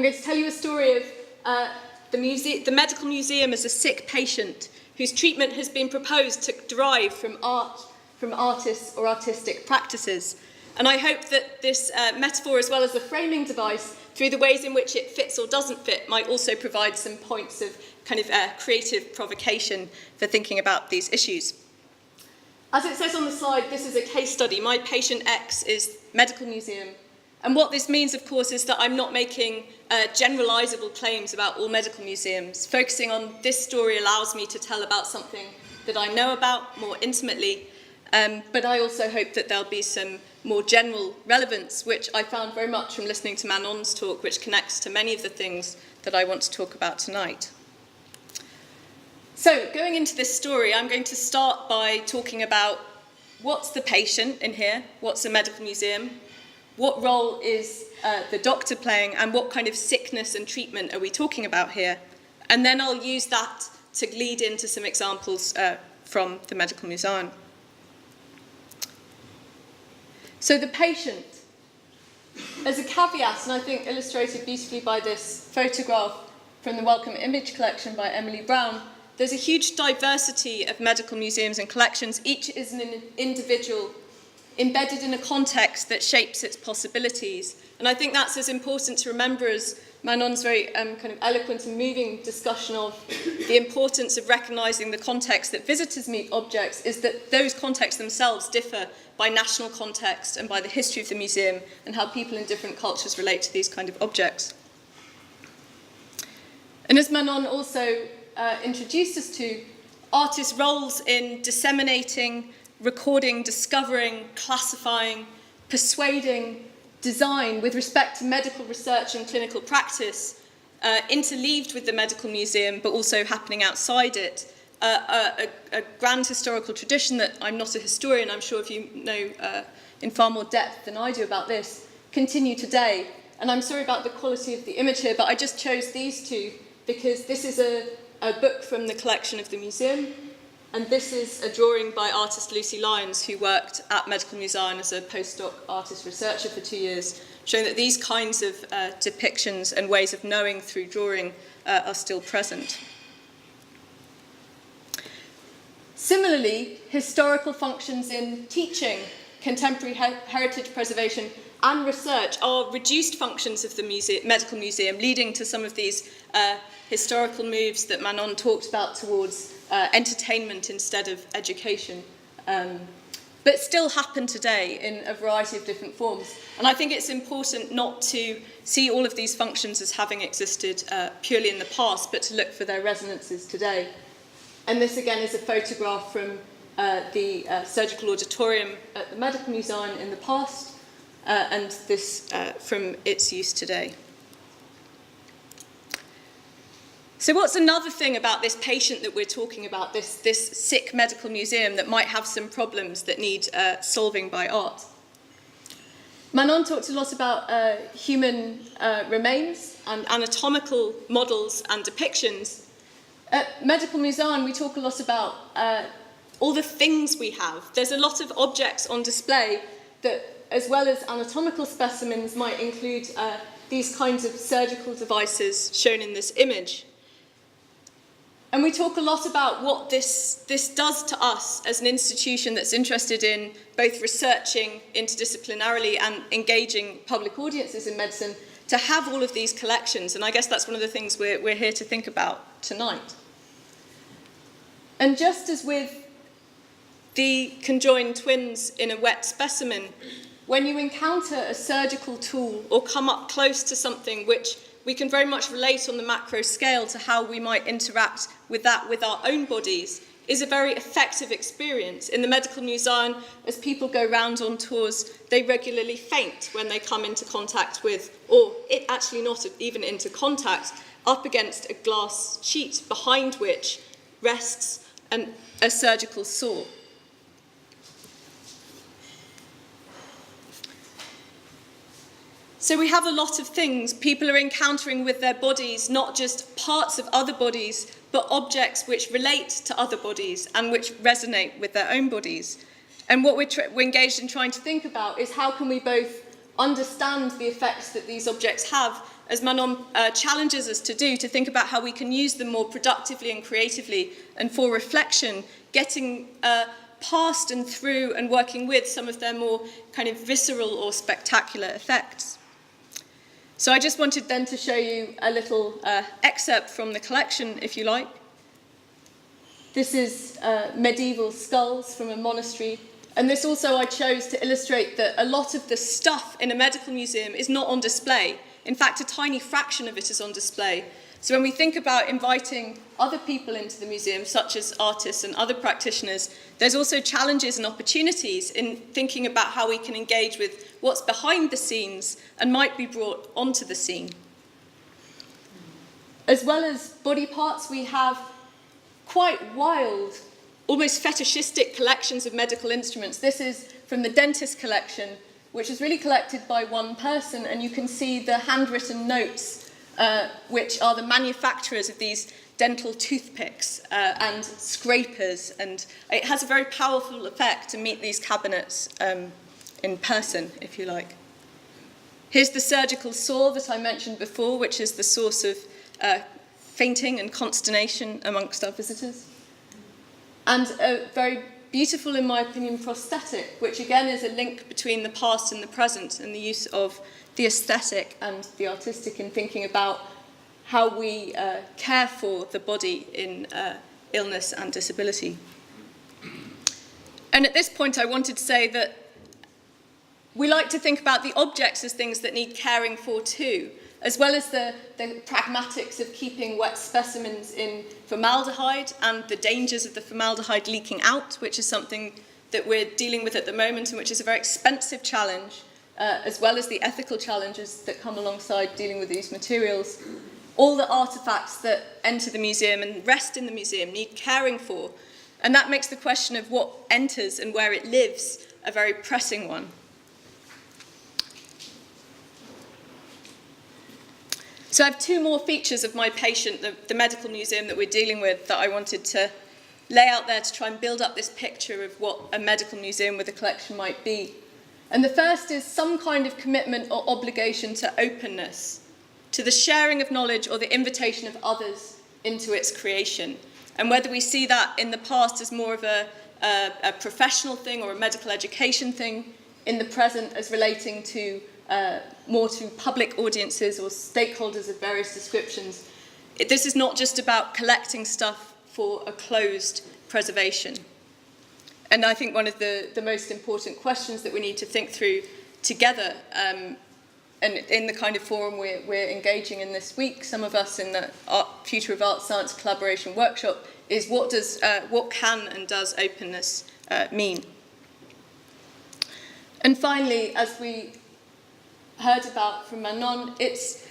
I'm going to tell you a story of the medical museum as a sick patient whose treatment has been proposed to derive from art, from artists or artistic practices. And I hope that this metaphor, as well as the framing device, through the ways in which it fits or doesn't fit, might also provide some points of kind of creative provocation for thinking about these issues. As it says on the slide, this is a case study. My patient X is medical museum. And what this means, of course, is that I'm not making generalizable claims about all medical museums. Focusing on this story allows me to tell about something that I know about more intimately, but I also hope that there'll be some more general relevance, which I found very much from listening to Manon's talk, which connects to many of the things that I want to talk about tonight. So, going into this story, I'm going to start by talking about what's the patient in here, what's a medical museum, what role is the doctor playing, and what kind of sickness and treatment are we talking about here? And then I'll use that to lead into some examples from the medical museum. So the patient, as a caveat, and I think illustrated beautifully by this photograph from the Welcome Image collection by Emily Brown, there's a huge diversity of medical museums and collections. Each is an individual embedded in a context that shapes its possibilities. And I think that's as important to remember as Manon's very kind of eloquent and moving discussion of the importance of recognising the context that visitors meet objects, is that those contexts themselves differ by national context and by the history of the museum and how people in different cultures relate to these kind of objects. And as Manon also introduced us to, artists' roles in disseminating, recording, discovering, classifying, persuading, design with respect to medical research and clinical practice, interleaved with the medical museum, but also happening outside it. A grand historical tradition that I'm not a historian, I'm sure if you know in far more depth than I do about this, continue today. And I'm sorry about the quality of the image here, but I just chose these two because this is a book from the collection of the museum, and this is a drawing by artist Lucy Lyons, who worked at Medical Museum as a postdoc artist researcher for 2 years, showing that these kinds of depictions and ways of knowing through drawing are still present. Similarly, historical functions in teaching, contemporary heritage preservation, and research are reduced functions of the medical museum, leading to some of these historical moves that Manon talked about towards entertainment instead of education, but still happen today in a variety of different forms. And I think it's important not to see all of these functions as having existed purely in the past, but to look for their resonances today. And this again is a photograph from the surgical auditorium at the Medical Museum in the past, and this from its use today. So what's another thing about this patient that we're talking about, this sick medical museum that might have some problems that need solving by art? Manon talked a lot about human remains and anatomical models and depictions. At Medical Museum, we talk a lot about all the things we have. There's a lot of objects on display that, as well as anatomical specimens, might include these kinds of surgical devices shown in this image. And we talk a lot about what this does to us as an institution that's interested in both researching interdisciplinarily and engaging public audiences in medicine, to have all of these collections. And I guess that's one of the things we're here to think about tonight. And just as with the conjoined twins in a wet specimen, when you encounter a surgical tool or come up close to something which we can very much relate on the macro scale to how we might interact with that with our own bodies, is a very effective experience. In the Medical Museum, as people go round on tours, they regularly faint when they come into contact with, or it actually not even into contact, up against a glass sheet behind which rests a surgical saw. So we have a lot of things people are encountering with their bodies, not just parts of other bodies, but objects which relate to other bodies and which resonate with their own bodies. And what we're engaged in trying to think about is how can we both understand the effects that these objects have, as Manon challenges us to do, to think about how we can use them more productively and creatively, and for reflection, getting past and through and working with some of their more kind of visceral or spectacular effects. So I just wanted then to show you a little excerpt from the collection, if you like. This is medieval skulls from a monastery. And this also I chose to illustrate that a lot of the stuff in a medical museum is not on display. In fact, a tiny fraction of it is on display. So when we think about inviting other people into the museum, such as artists and other practitioners, there's also challenges and opportunities in thinking about how we can engage with what's behind the scenes and might be brought onto the scene. As well as body parts, we have quite wild, almost fetishistic collections of medical instruments. This is from the dentist collection, which is really collected by one person, and you can see the handwritten notes, which are the manufacturers of these dental toothpicks and scrapers, and it has a very powerful effect to meet these cabinets in person, if you like. Here's the surgical saw that I mentioned before, which is the source of fainting and consternation amongst our visitors. And a very beautiful, in my opinion, prosthetic, which again is a link between the past and the present, and the use of the aesthetic and the artistic in thinking about how we care for the body in illness and disability. And at this point, I wanted to say that we like to think about the objects as things that need caring for too, as well as the pragmatics of keeping wet specimens in formaldehyde and the dangers of the formaldehyde leaking out, which is something that we're dealing with at the moment and which is a very expensive challenge, as well as the ethical challenges that come alongside dealing with these materials. All the artefacts that enter the museum and rest in the museum need caring for, and that makes the question of what enters and where it lives a very pressing one. So I have two more features of my patient, the medical museum that we're dealing with, that I wanted to lay out there to try and build up this picture of what a medical museum with a collection might be. And the first is some kind of commitment or obligation to openness, to the sharing of knowledge or the invitation of others into its creation. And whether we see that in the past as more of a professional thing or a medical education thing, in the present as relating to more to public audiences or stakeholders of various descriptions. This is not just about collecting stuff for a closed preservation. And I think one of the most important questions that we need to think through together, and in the kind of forum we're engaging in this week, some of us in the Future of Art Science Collaboration Workshop, is what can and does openness mean? And finally, as we heard about from Manon, it's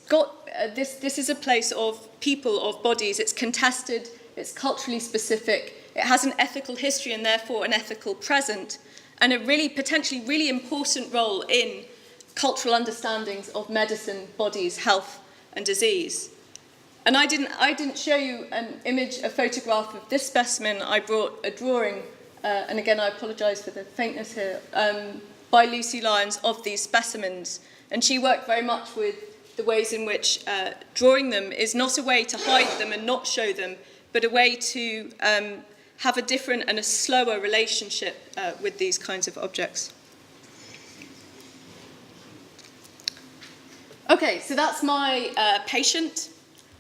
got this is a place of people, of bodies. It's contested, it's culturally specific, it has an ethical history and therefore an ethical present, and a really potentially really important role in cultural understandings of medicine, bodies, health and disease. And I didn't show you an image, a photograph of this specimen. I brought a drawing, and again I apologise for the faintness here, by Lucy Lyons of these specimens. And she worked very much with the ways in which drawing them is not a way to hide them and not show them, but a way to have a different and a slower relationship with these kinds of objects. Okay, so that's my patient.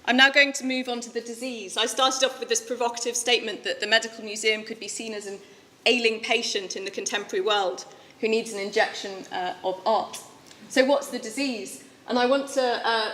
I'm now going to move on to the disease. I started off with this provocative statement that the medical museum could be seen as an ailing patient in the contemporary world who needs an injection of art. So what's the disease? And I want to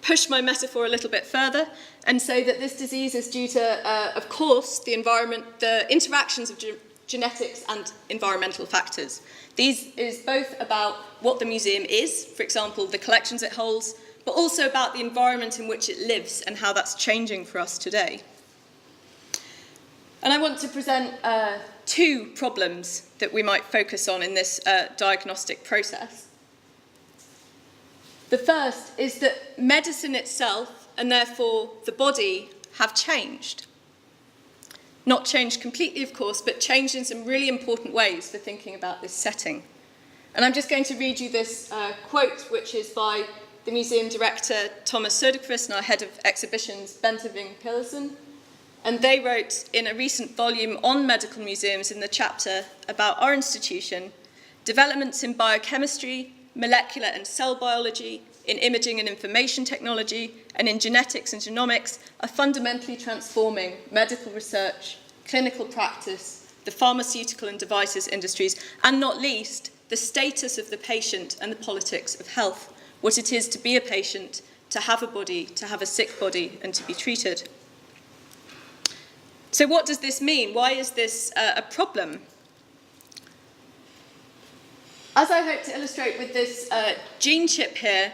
push my metaphor a little bit further and say that this disease is due to, of course, the environment, the interactions of genetics and environmental factors. These is both about what the museum is, for example, the collections it holds, but also about the environment in which it lives and how that's changing for us today. And I want to present two problems that we might focus on in this diagnostic process. The first is that medicine itself, and therefore the body, have changed. Not changed completely, of course, but changed in some really important ways for thinking about this setting. And I'm just going to read you this quote, which is by the museum director, Thomas Söderqvist, and our head of exhibitions, Bente Ving-Pillesen. And they wrote in a recent volume on medical museums in the chapter about our institution, developments in biochemistry, molecular and cell biology, in imaging and information technology, and in genetics and genomics are fundamentally transforming medical research, clinical practice, the pharmaceutical and devices industries, and not least, the status of the patient and the politics of health, what it is to be a patient, to have a body, to have a sick body, and to be treated. So what does this mean? Why is this a problem? As I hope to illustrate with this gene chip here,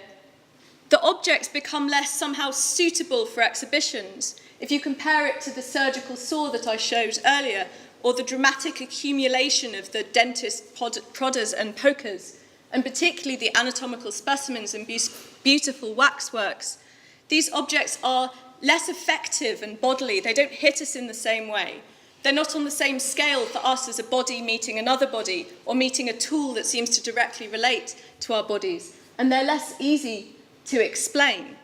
the objects become less somehow suitable for exhibitions. If you compare it to the surgical saw that I showed earlier, or the dramatic accumulation of the dentist prodders and pokers, and particularly the anatomical specimens and beautiful waxworks, these objects are less effective and bodily. They don't hit us in the same way. They're not on the same scale for us as a body meeting another body, or meeting a tool that seems to directly relate to our bodies. And they're less easy to explain.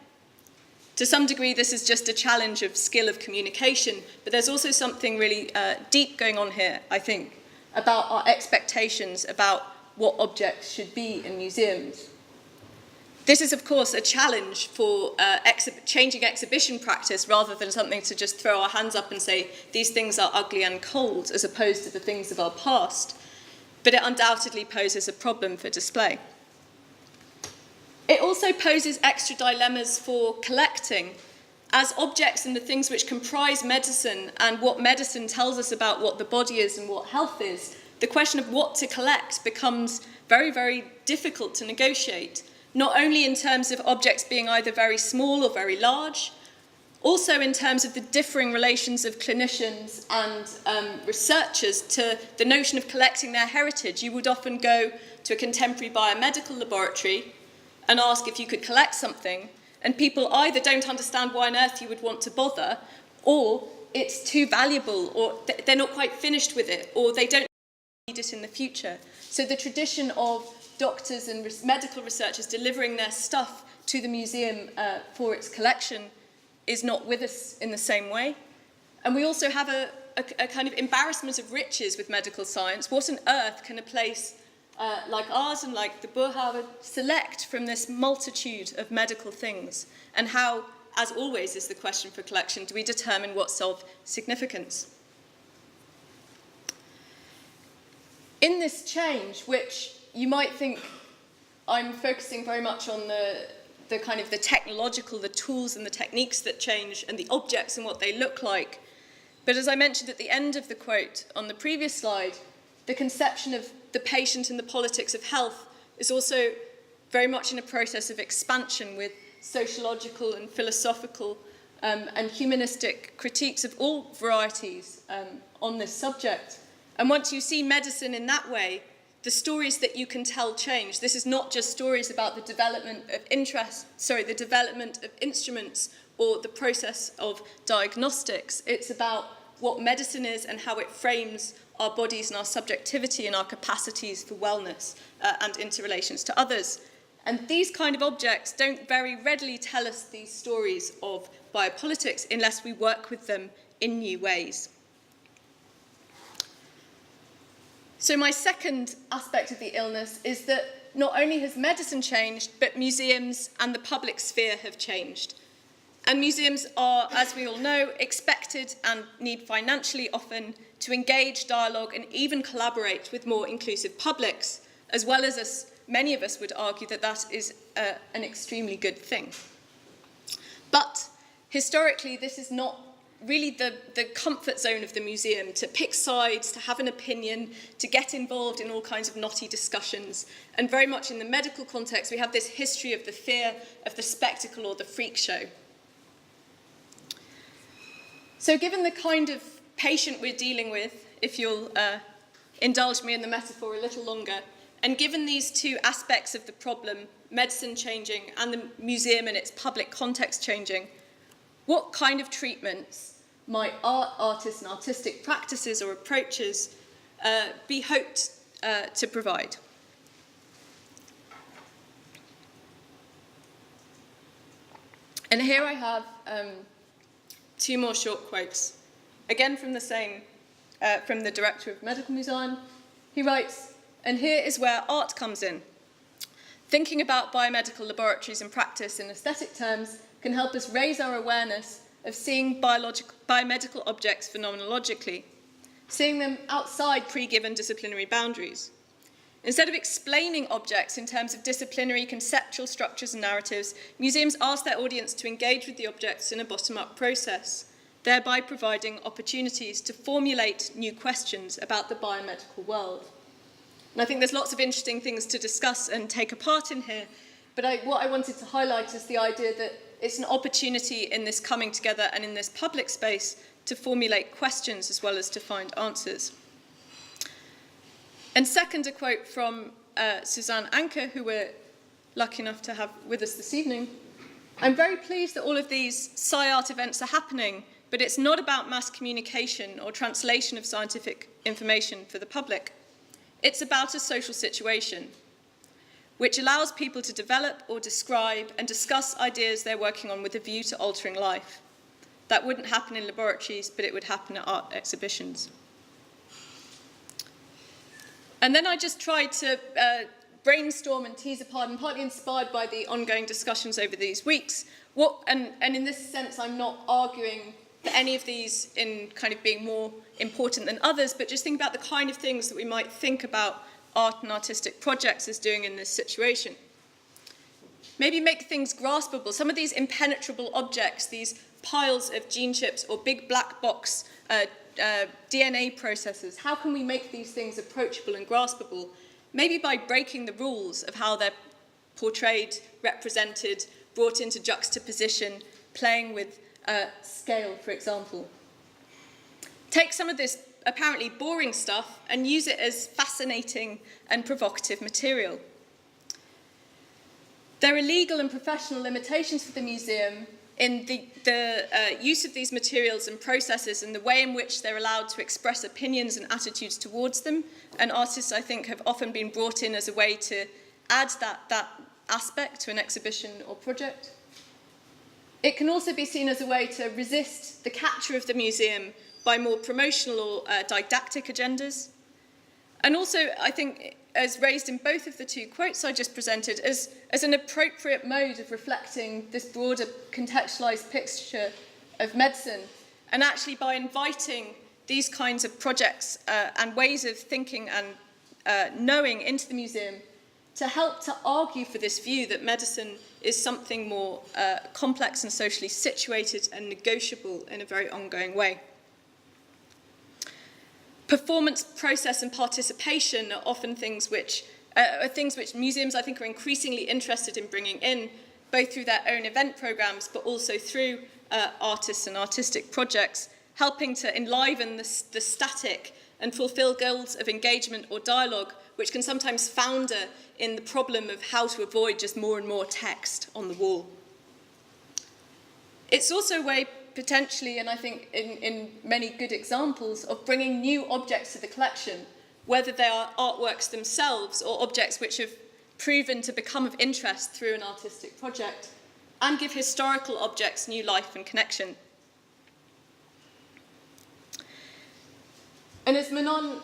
To some degree, this is just a challenge of skill of communication, but there's also something really deep going on here, I think, about our expectations about what objects should be in museums. This is, of course, a challenge for changing exhibition practice rather than something to just throw our hands up and say, these things are ugly and cold, as opposed to the things of our past. But it undoubtedly poses a problem for display. It also poses extra dilemmas for collecting, as objects and the things which comprise medicine and what medicine tells us about what the body is and what health is, the question of what to collect becomes very, very difficult to negotiate. Not only in terms of objects being either very small or very large, also in terms of the differing relations of clinicians and researchers to the notion of collecting their heritage. You would often go to a contemporary biomedical laboratory and ask if you could collect something, and people either don't understand why on earth you would want to bother, or it's too valuable, or they're not quite finished with it, or they don't need it in the future. So the tradition of doctors and medical researchers delivering their stuff to the museum for its collection is not with us in the same way. And we also have a kind of embarrassment of riches with medical science. What on earth can a place like ours and like the Boerhaave select from this multitude of medical things? And how, as always is the question for collection, do we determine what's of significance? In this change, which you might think I'm focusing very much on the kind of the technological, the tools and the techniques that change, and the objects and what they look like. But as I mentioned at the end of the quote on the previous slide, the conception of the patient and the politics of health is also very much in a process of expansion, with sociological and philosophical and humanistic critiques of all varieties on this subject. And once you see medicine in that way, the stories that you can tell change. This is not just stories about the development of the development of instruments or the process of diagnostics. It's about what medicine is and how it frames our bodies and our subjectivity and our capacities for wellness and interrelations to others. And these kind of objects don't very readily tell us these stories of biopolitics unless we work with them in new ways. So my second aspect of the illness is that not only has medicine changed, but museums and the public sphere have changed. And museums are, as we all know, expected and need financially often to engage, dialogue, and even collaborate with more inclusive publics, as well as many of us would argue that that is an extremely good thing. But historically, this is not really the comfort zone of the museum, to pick sides, to have an opinion, to get involved in all kinds of knotty discussions. And very much in the medical context, we have this history of the fear of the spectacle or the freak show. So given the kind of patient we're dealing with, if you'll indulge me in the metaphor a little longer, and given these two aspects of the problem, medicine changing and the museum and its public context changing, what kind of treatments might art, artists and artistic practices or approaches be hoped to provide? And here I have two more short quotes, again from the same, from the director of Medical Museum. He writes, "And here is where art comes in. Thinking about biomedical laboratories and practice in aesthetic terms can help us raise our awareness of seeing biomedical objects phenomenologically, seeing them outside pre-given disciplinary boundaries. Instead of explaining objects in terms of disciplinary conceptual structures and narratives, museums ask their audience to engage with the objects in a bottom-up process, thereby providing opportunities to formulate new questions about the biomedical world." And I think there's lots of interesting things to discuss and take a part in here, but what I wanted to highlight is the idea that it's an opportunity in this coming together and in this public space to formulate questions as well as to find answers. And second, a quote from Suzanne Anker, who we're lucky enough to have with us this evening. "I'm very pleased that all of these sci-art events are happening, but it's not about mass communication or translation of scientific information for the public. It's about a social situation which allows people to develop or describe and discuss ideas they're working on with a view to altering life. That wouldn't happen in laboratories, but it would happen at art exhibitions." And then I just tried to brainstorm and tease apart, and partly inspired by the ongoing discussions over these weeks, and in this sense I'm not arguing for any of these in kind of being more important than others, but just think about the kind of things that we might think about art and artistic projects as doing in this situation. Maybe make things graspable. Some of these impenetrable objects, these piles of gene chips or big black box DNA processes, how can we make these things approachable and graspable? Maybe by breaking the rules of how they're portrayed, represented, brought into juxtaposition, playing with scale, for example. Take some of this apparently boring stuff and use it as fascinating and provocative material. There are legal and professional limitations for the museum in the use of these materials and processes and the way in which they're allowed to express opinions and attitudes towards them. And artists, I think, have often been brought in as a way to add that aspect to an exhibition or project. It can also be seen as a way to resist the capture of the museum by more promotional or didactic agendas. And also, I think, as raised in both of the two quotes I just presented, as an appropriate mode of reflecting this broader contextualised picture of medicine, and actually by inviting these kinds of projects and ways of thinking and knowing into the museum to help to argue for this view that medicine is something more complex and socially situated and negotiable in a very ongoing way. Performance, process and participation are often things which museums, I think, are increasingly interested in bringing in, both through their own event programmes, but also through artists and artistic projects, helping to enliven the static and fulfil goals of engagement or dialogue, which can sometimes founder in the problem of how to avoid just more and more text on the wall. It's also a way, potentially, and I think in many good examples, of bringing new objects to the collection, whether they are artworks themselves or objects which have proven to become of interest through an artistic project, and give historical objects new life and connection. And as Manon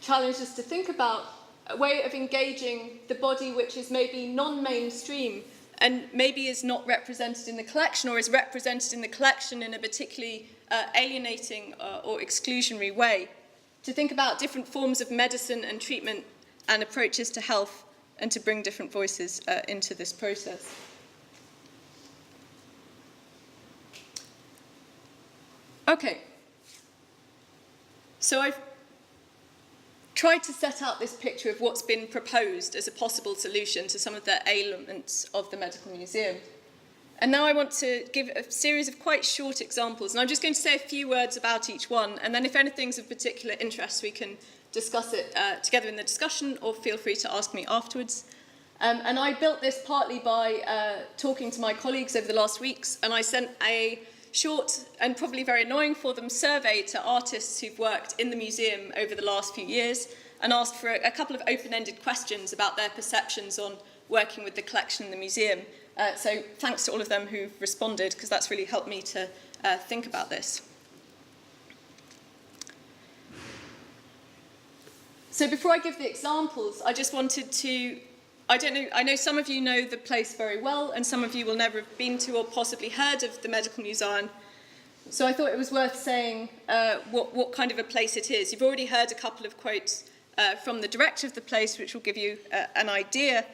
challenged us to think about, a way of engaging the body which is maybe non-mainstream and maybe is not represented in the collection, or is represented in the collection in a particularly alienating or exclusionary way. To think about different forms of medicine and treatment and approaches to health, and to bring different voices into this process. Okay. So I've tried to set out this picture of what's been proposed as a possible solution to some of the ailments of the Medical Museum. And now I want to give a series of quite short examples, and I'm just going to say a few words about each one, and then if anything's of particular interest, we can discuss it together in the discussion, or feel free to ask me afterwards. And I built this partly by talking to my colleagues over the last weeks, and I sent a short and probably very annoying for them survey to artists who've worked in the museum over the last few years, and asked for a couple of open-ended questions about their perceptions on working with the collection in the museum. So thanks to all of them who've responded, because that's really helped me to think about this. So before I give the examples, I just wanted to, I know some of you know the place very well, and some of you will never have been to or possibly heard of the Medical Museum. So I thought it was worth saying what kind of a place it is. You've already heard a couple of quotes from the director of the place, which will give you an idea.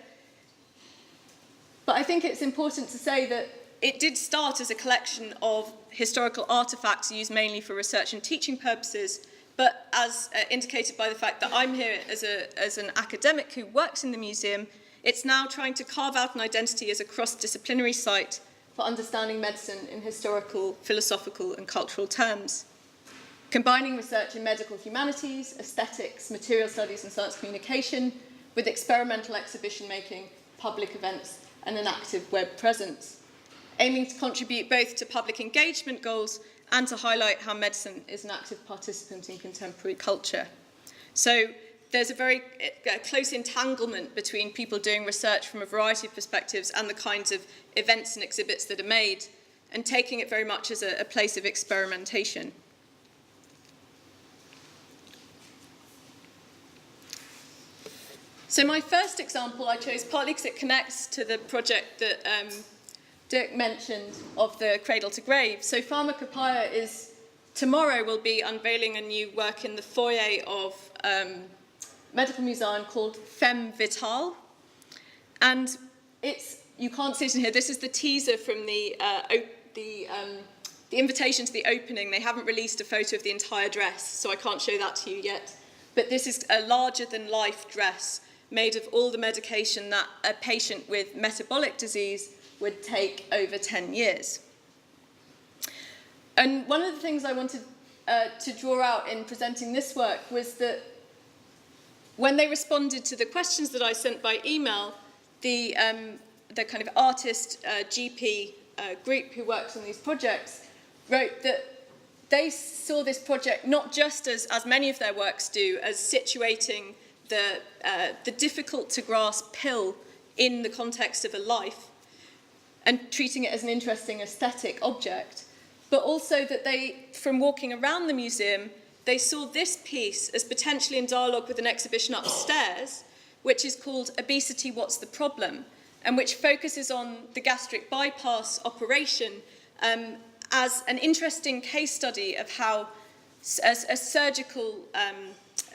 But I think it's important to say that it did start as a collection of historical artefacts used mainly for research and teaching purposes, but as indicated by the fact that I'm here as an academic who works in the museum, it's now trying to carve out an identity as a cross-disciplinary site for understanding medicine in historical, philosophical and cultural terms, combining research in medical humanities, aesthetics, material studies and science communication with experimental exhibition making, public events and an active web presence, aiming to contribute both to public engagement goals and to highlight how medicine is an active participant in contemporary culture. So there's a very close entanglement between people doing research from a variety of perspectives and the kinds of events and exhibits that are made, and taking it very much as a place of experimentation. So my first example I chose partly because it connects to the project that Dirk mentioned of the cradle to grave. So Pharmacopoeia tomorrow will be unveiling a new work in the foyer of Medical Museum called Femme Vitale. And you can't see it in here, this is the teaser from the invitation to the opening. They haven't released a photo of the entire dress, so I can't show that to you yet. But this is a larger-than-life dress made of all the medication that a patient with metabolic disease would take over 10 years. And one of the things I wanted to draw out in presenting this work was that when they responded to the questions that I sent by email, the kind of artist GP group who works on these projects wrote that they saw this project not just as many of their works do, as situating the difficult-to-grasp pill in the context of a life and treating it as an interesting aesthetic object, but also that they, from walking around the museum, they saw this piece as potentially in dialogue with an exhibition upstairs, which is called Obesity, What's the Problem?, and which focuses on the gastric bypass operation as an interesting case study of how a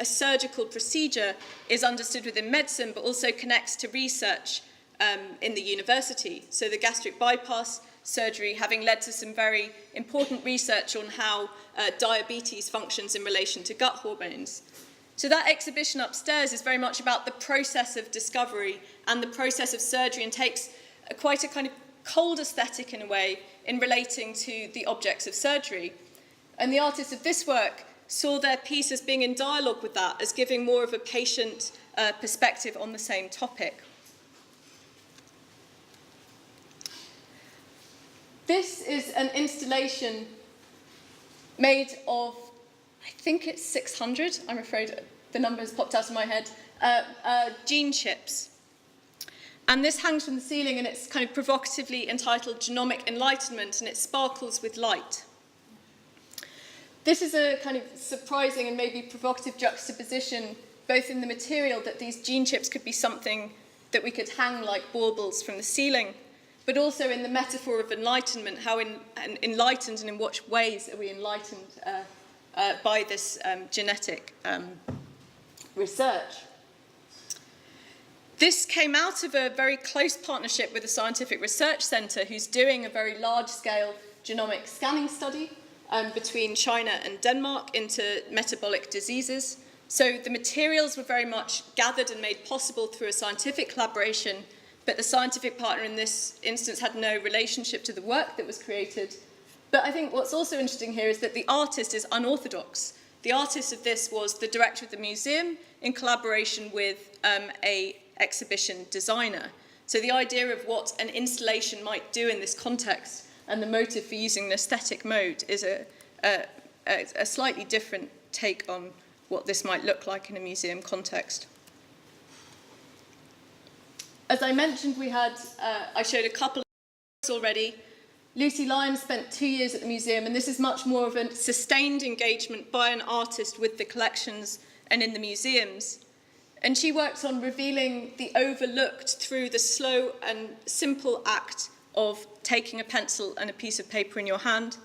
surgical procedure is understood within medicine, but also connects to research in the university. So the gastric bypass surgery having led to some very important research on how diabetes functions in relation to gut hormones. So that exhibition upstairs is very much about the process of discovery and the process of surgery, and takes quite a kind of cold aesthetic in a way in relating to the objects of surgery. And the artists of this work saw their piece as being in dialogue with that, as giving more of a patient perspective on the same topic. This is an installation made of, I think it's 600, I'm afraid the number has popped out of my head, gene chips. And this hangs from the ceiling, and it's kind of provocatively entitled Genomic Enlightenment, and it sparkles with light. This is a kind of surprising and maybe provocative juxtaposition, both in the material, that these gene chips could be something that we could hang like baubles from the ceiling, but also in the metaphor of enlightenment, how enlightened and in what ways are we enlightened by this genetic research. This came out of a very close partnership with the Scientific Research Centre, who's doing a very large-scale genomic scanning study between China and Denmark into metabolic diseases. So the materials were very much gathered and made possible through a scientific collaboration, but the scientific partner in this instance had no relationship to the work that was created. But I think what's also interesting here is that the artist is unorthodox. The artist of this was the director of the museum in collaboration with a exhibition designer. So the idea of what an installation might do in this context and the motive for using an aesthetic mode is a slightly different take on what this might look like in a museum context. As I mentioned, I showed a couple of already. Lucy Lyons spent 2 years at the museum, and this is much more of a sustained engagement by an artist with the collections and in the museums. And she works on revealing the overlooked through the slow and simple act of taking a pencil and a piece of paper in your hand,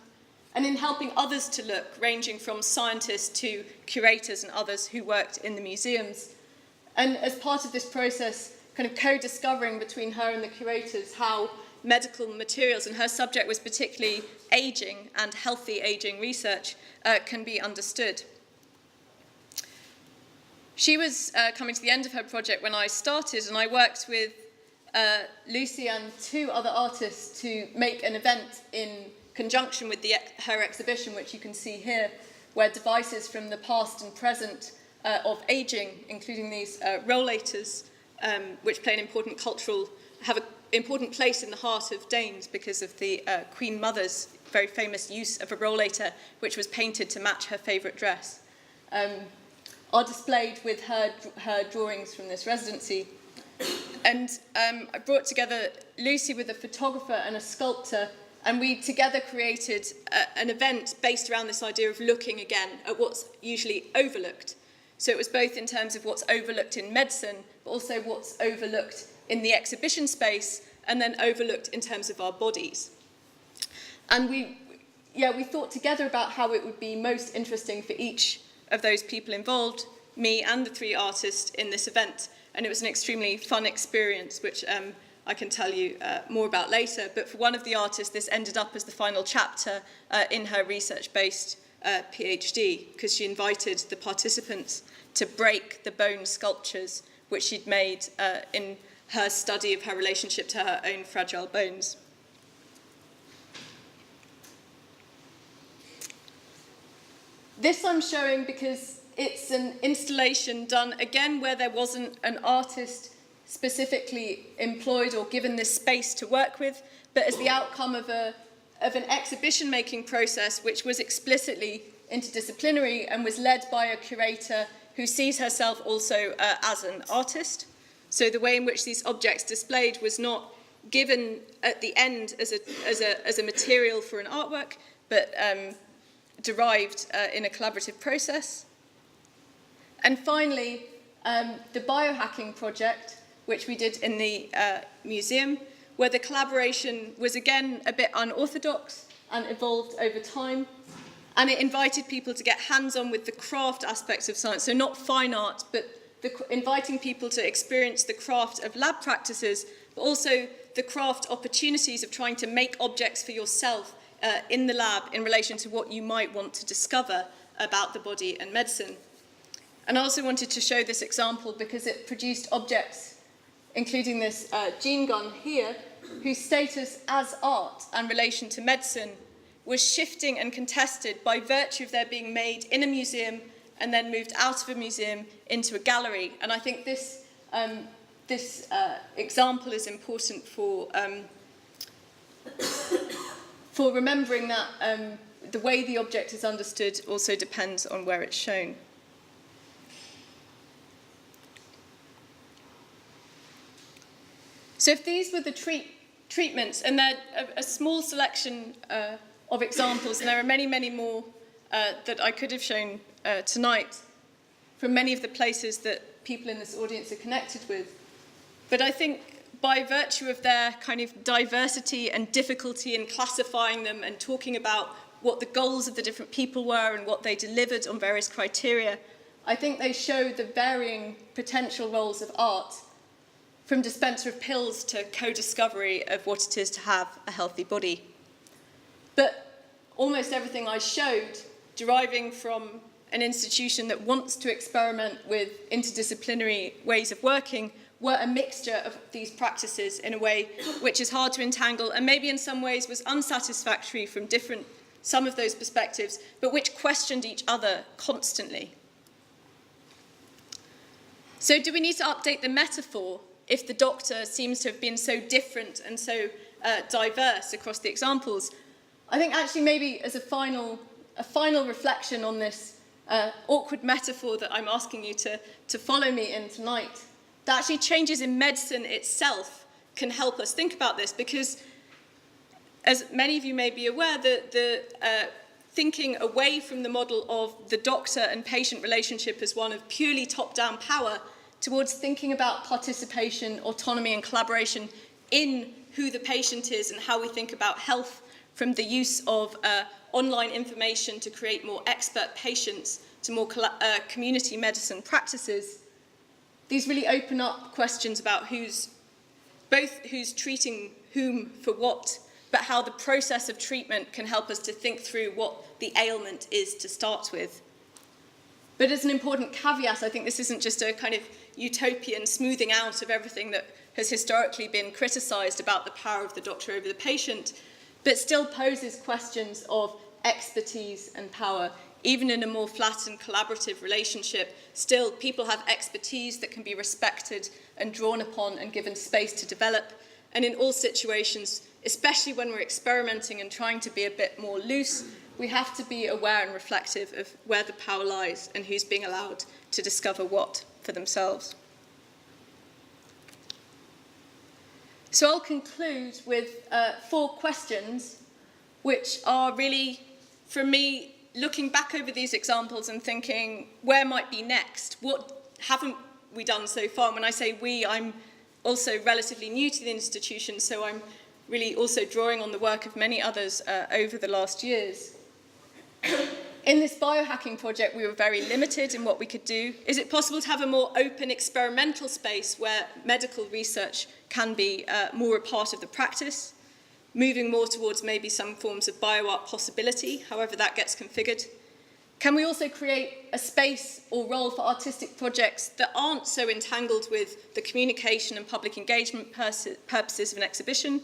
and in helping others to look, ranging from scientists to curators and others who worked in the museums. And as part of this process, kind of co-discovering between her and the curators how medical materials, and her subject was particularly aging and healthy aging research, can be understood. She was coming to the end of her project when I started, and I worked with Lucy and 2 other artists to make an event in conjunction with her exhibition, which you can see here, where devices from the past and present of aging, including these rollators, which play an important have an important place in the heart of Danes because of the Queen Mother's very famous use of a rollator, which was painted to match her favourite dress, are displayed with her drawings from this residency. And I brought together Lucy with a photographer and a sculptor, and we together created an event based around this idea of looking again at what's usually overlooked. So it was both in terms of what's overlooked in medicine, but also what's overlooked in the exhibition space, and then overlooked in terms of our bodies. And we thought together about how it would be most interesting for each of those people involved, me and the 3 artists in this event. And it was an extremely fun experience, which I can tell you more about later. But for one of the artists, this ended up as the final chapter in her research-based PhD, because she invited the participants to break the bone sculptures which she'd made in her study of her relationship to her own fragile bones. This I'm showing because it's an installation done, again, where there wasn't an artist specifically employed or given this space to work with, but as the outcome of an exhibition-making process which was explicitly interdisciplinary and was led by a curator who sees herself also as an artist. So the way in which these objects displayed was not given at the end as a material for an artwork, but derived in a collaborative process. And finally, the biohacking project, which we did in the museum, where the collaboration was again a bit unorthodox and evolved over time. And it invited people to get hands-on with the craft aspects of science, so not fine art, but inviting people to experience the craft of lab practices, but also the craft opportunities of trying to make objects for yourself in the lab in relation to what you might want to discover about the body and medicine. And I also wanted to show this example because it produced objects, including this gene gun here, whose status as art and relation to medicine was shifting and contested by virtue of their being made in a museum and then moved out of a museum into a gallery. And I think this example is important for remembering that the way the object is understood also depends on where it's shown. So if these were the treatments, and they're a small selection of examples, and there are many, many more that I could have shown tonight from many of the places that people in this audience are connected with. But I think by virtue of their kind of diversity and difficulty in classifying them and talking about what the goals of the different people were and what they delivered on various criteria, I think they show the varying potential roles of art, from dispenser of pills to co-discovery of what it is to have a healthy body. But almost everything I showed, deriving from an institution that wants to experiment with interdisciplinary ways of working, were a mixture of these practices in a way which is hard to entangle and maybe in some ways was unsatisfactory from some of those perspectives, but which questioned each other constantly. So do we need to update the metaphor if the doctor seems to have been so different and so diverse across the examples? I think actually maybe as a final reflection on this awkward metaphor that I'm asking you to follow me in tonight, that actually changes in medicine itself can help us think about this, because as many of you may be aware, the thinking away from the model of the doctor and patient relationship as one of purely top-down power towards thinking about participation, autonomy and collaboration in who the patient is and how we think about health, from the use of online information to create more expert patients to more community medicine practices. These really open up questions about both who's treating whom for what, but how the process of treatment can help us to think through what the ailment is to start with. But as an important caveat, I think this isn't just a kind of utopian smoothing out of everything that has historically been criticised about the power of the doctor over the patient, but still poses questions of expertise and power. Even in a more flat and collaborative relationship, still people have expertise that can be respected and drawn upon and given space to develop. And in all situations, especially when we're experimenting and trying to be a bit more loose, we have to be aware and reflective of where the power lies and who's being allowed to discover what for themselves. So I'll conclude with 4 questions, which are really, for me, looking back over these examples and thinking, where might be next? What haven't we done so far? And when I say we, I'm also relatively new to the institution, so I'm really also drawing on the work of many others over the last years. In this biohacking project, we were very limited in what we could do. Is it possible to have a more open experimental space where medical research can be more a part of the practice, moving more towards maybe some forms of bioart possibility, however that gets configured? Can we also create a space or role for artistic projects that aren't so entangled with the communication and public engagement purposes of an exhibition?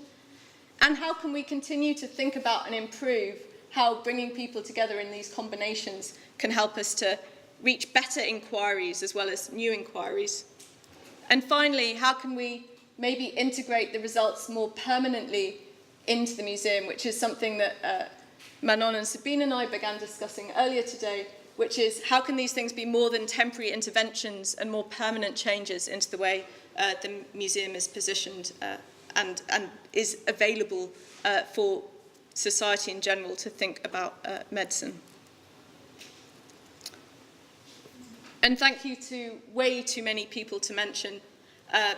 And how can we continue to think about and improve how bringing people together in these combinations can help us to reach better inquiries as well as new inquiries? And finally, how can we maybe integrate the results more permanently into the museum, which is something that Manon and Sabine and I began discussing earlier today, which is how can these things be more than temporary interventions and more permanent changes into the way the museum is positioned and is available for society in general to think about medicine. And thank you to way too many people to mention,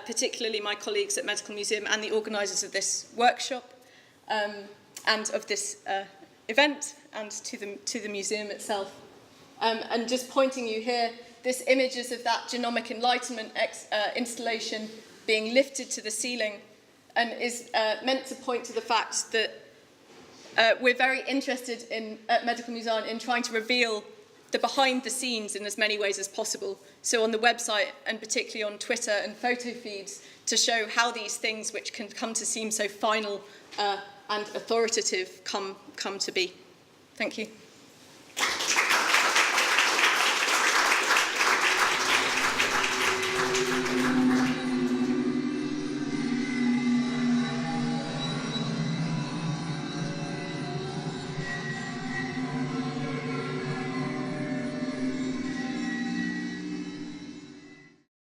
particularly my colleagues at Medical Museum and the organisers of this workshop and of this event, and to the museum itself. And just pointing you here, this image is of that genomic enlightenment installation being lifted to the ceiling, and is meant to point to the fact that we're very interested at Medical Museum in trying to reveal the behind the scenes in as many ways as possible. So on the website, and particularly on Twitter and photo feeds, to show how these things which can come to seem so final and authoritative come to be. Thank you.